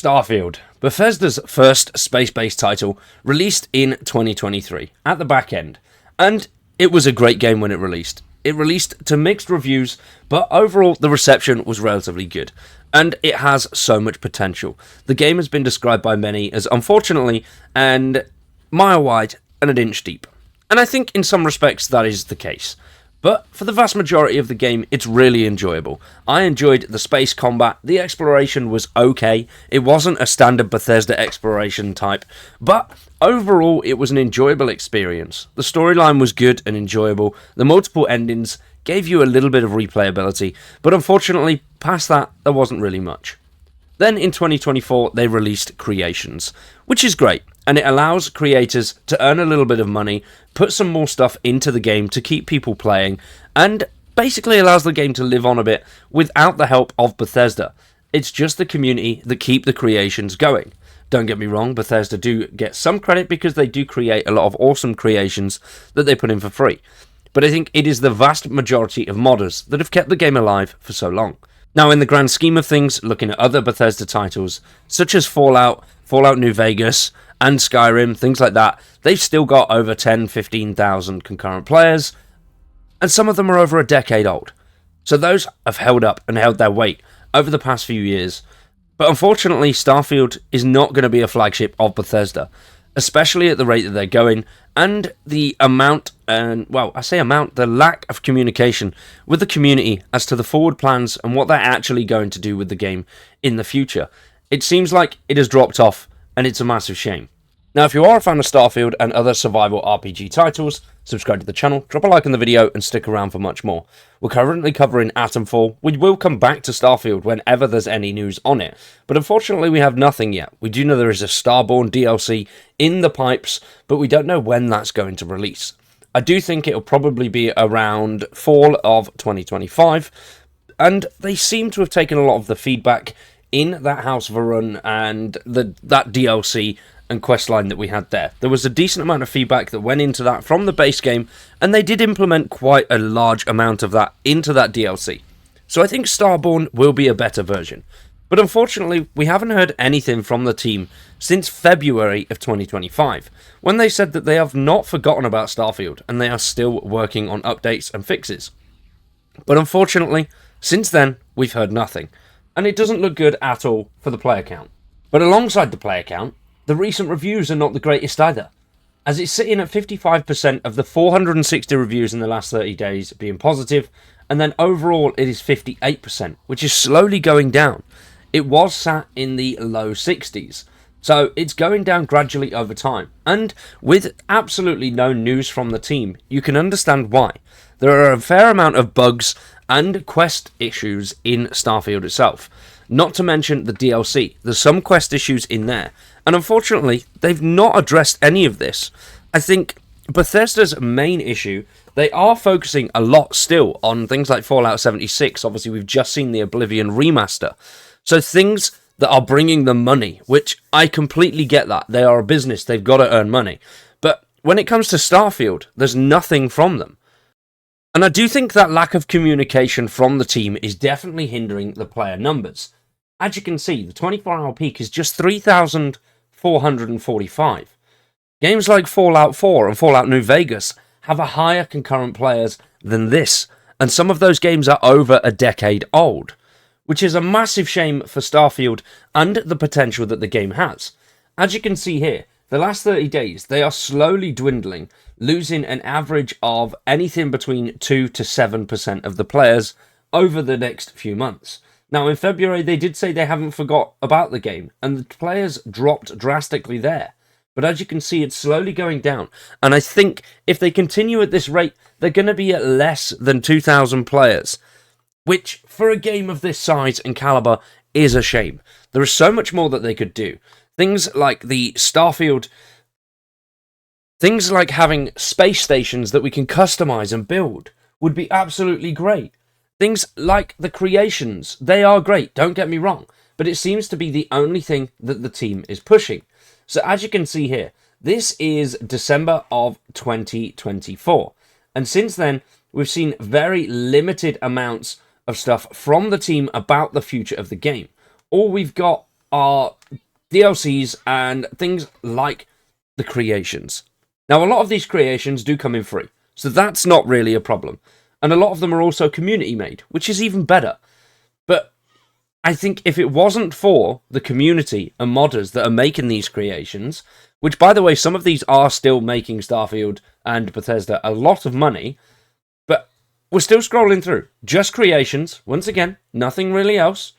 Starfield, Bethesda's first space-based title, released in 2023, at the back end, and it was a great game when it released. It released to mixed reviews, but overall the reception was relatively good, and it has so much potential. The game has been described by many as, unfortunately, and mile wide and an inch deep, and I think in some respects that is the case. But for the vast majority of the game, it's really enjoyable. I enjoyed the space combat, the exploration was okay, it wasn't a standard Bethesda exploration type, but overall it was an enjoyable experience. The storyline was good and enjoyable, the multiple endings gave you a little bit of replayability, but unfortunately, past that, there wasn't really much. Then in 2024, they released Creations, which is great, and it allows creators to earn a little bit of money, put some more stuff into the game to keep people playing, and basically allows the game to live on a bit without the help of Bethesda. It's just the community that keep the creations going. Don't get me wrong, Bethesda do get some credit because they do create a lot of awesome creations that they put in for free. But I think it is the vast majority of modders that have kept the game alive for so long. Now, in the grand scheme of things, looking at other Bethesda titles, such as Fallout, Fallout New Vegas, and Skyrim, things like that, they've still got over 15,000 concurrent players, and some of them are over a decade old. So those have held up and held their weight over the past few years. But unfortunately, Starfield is not going to be a flagship of Bethesda, especially at the rate that they're going, and the amount, the lack of communication with the community as to the forward plans and what they're actually going to do with the game in the future. It seems like it has dropped off, and it's a massive shame. Now, if you are a fan of Starfield and other survival RPG titles, subscribe to the channel, drop a like on the video, and stick around for much more. We're currently covering Atomfall. We will come back to Starfield whenever there's any news on it, but unfortunately we have nothing yet. We do know there is a Starborn DLC in the pipes, but we don't know when that's going to release. I do think it'll probably be around fall of 2025, and they seem to have taken a lot of the feedback in that House of Arun and that DLC and questline that we had there. There was a decent amount of feedback that went into that from the base game, and they did implement quite a large amount of that into that DLC. So I think Starborn will be a better version. But unfortunately, we haven't heard anything from the team since February of 2025, when they said that they have not forgotten about Starfield, and they are still working on updates and fixes. But unfortunately, since then, we've heard nothing, and it doesn't look good at all for the player count. But alongside the player count, the recent reviews are not the greatest either, as it's sitting at 55% of the 460 reviews in the last 30 days being positive, and then overall it is 58%, which is slowly going down. It was sat in the low 60s, so it's going down gradually over time, and with absolutely no news from the team, you can understand why. There are a fair amount of bugs and quest issues in Starfield itself, not to mention the DLC. There's some quest issues in there, and unfortunately, they've not addressed any of this. I think Bethesda's main issue, they are focusing a lot still on things like Fallout 76. Obviously, we've just seen the Oblivion remaster. So things that are bringing them money, which I completely get that. They are a business, they've got to earn money. But when it comes to Starfield, there's nothing from them. And I do think that lack of communication from the team is definitely hindering the player numbers. As you can see, the 24-hour peak is just 3,445. Games like Fallout 4 and Fallout New Vegas have a higher concurrent players than this, and some of those games are over a decade old, which is a massive shame for Starfield and the potential that the game has. As you can see here, the last 30 days, they are slowly dwindling, losing an average of anything between 2 to 7% of the players over the next few months. Now, in February, they did say they haven't forgot about the game, and the players dropped drastically there. But as you can see, it's slowly going down, and I think if they continue at this rate, they're going to be at less than 2,000 players, which, for a game of this size and caliber, is a shame. There is so much more that they could do. Things like the Starfield, things like having space stations that we can customize and build would be absolutely great. Things like the creations, they are great, don't get me wrong, but it seems to be the only thing that the team is pushing. So as you can see here, this is December of 2024, and since then, we've seen very limited amounts of stuff from the team about the future of the game. All we've got are DLCs and things like the creations. Now, a lot of these creations do come in free, so that's not really a problem. And a lot of them are also community made, which is even better. But I think if it wasn't for the community and modders that are making these creations, which, by the way, some of these are still making Starfield and Bethesda a lot of money, but we're still scrolling through. Just creations, once again, nothing really else.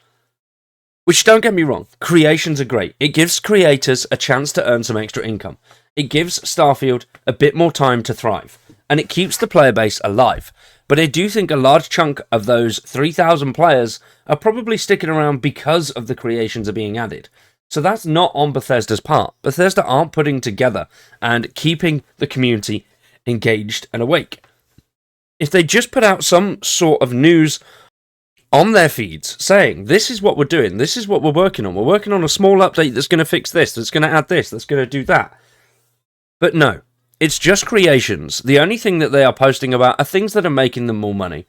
Which, don't get me wrong, creations are great. It gives creators a chance to earn some extra income. It gives Starfield a bit more time to thrive, and it keeps the player base alive. But I do think a large chunk of those 3,000 players are probably sticking around because of the creations are being added. So that's not on Bethesda's part. Bethesda aren't putting together and keeping the community engaged and awake. If they just put out some sort of news on their feeds saying, this is what we're doing, this is what we're working on a small update that's going to fix this, that's going to add this, that's going to do that. But no, it's just creations. The only thing that they are posting about are things that are making them more money.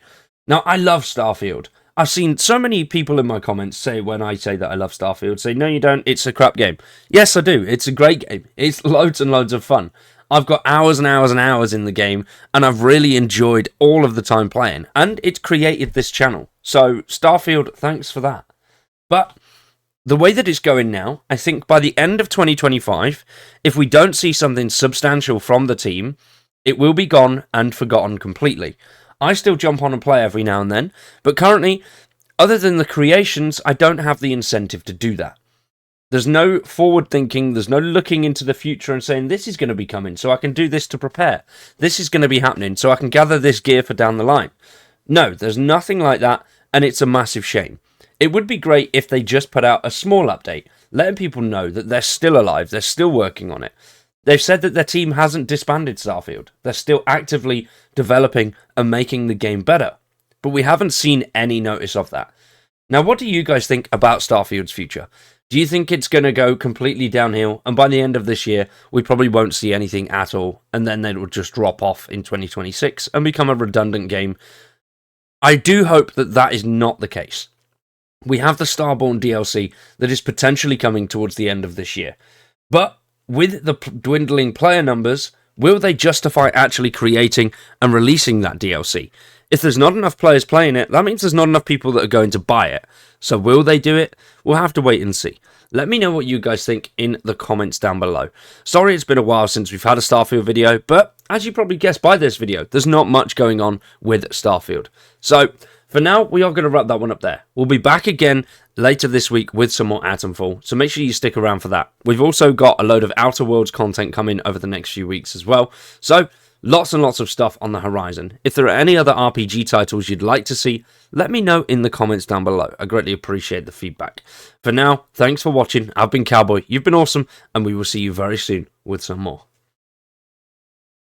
Now, I love Starfield. I've seen so many people in my comments say, when I say that I love Starfield, say, no you don't, it's a crap game. Yes, I do. It's a great game. It's loads and loads of fun. I've got hours and hours and hours in the game, and I've really enjoyed all of the time playing, and it's created this channel. So, Starfield, thanks for that. But the way that it's going now, I think by the end of 2025, if we don't see something substantial from the team, it will be gone and forgotten completely. I still jump on and play every now and then, but currently, other than the creations, I don't have the incentive to do that. There's no forward thinking, there's no looking into the future and saying, this is going to be coming, so I can do this to prepare. This is going to be happening, so I can gather this gear for down the line. No, there's nothing like that, and it's a massive shame. It would be great if they just put out a small update, letting people know that they're still alive, they're still working on it. They've said that their team hasn't disbanded Starfield. They're still actively developing and making the game better. But we haven't seen any notice of that. Now, what do you guys think about Starfield's future? Do you think it's going to go completely downhill, and by the end of this year, we probably won't see anything at all, and then it will just drop off in 2026 and become a redundant game? I do hope that that is not the case. We have the Starborn DLC that is potentially coming towards the end of this year. But with the dwindling player numbers, will they justify actually creating and releasing that DLC? If there's not enough players playing it, that means there's not enough people that are going to buy it. So will they do it? We'll have to wait and see. Let me know what you guys think in the comments down below. Sorry it's been a while since we've had a Starfield video, but as you probably guessed by this video, there's not much going on with Starfield. So for now, we are going to wrap that one up there. We'll be back again later this week with some more Atomfall, so make sure you stick around for that. We've also got a load of Outer Worlds content coming over the next few weeks as well, so lots and lots of stuff on the horizon. If there are any other RPG titles you'd like to see, let me know in the comments down below. I greatly appreciate the feedback. For now, thanks for watching. I've been Cowboy, you've been awesome, and we will see you very soon with some more.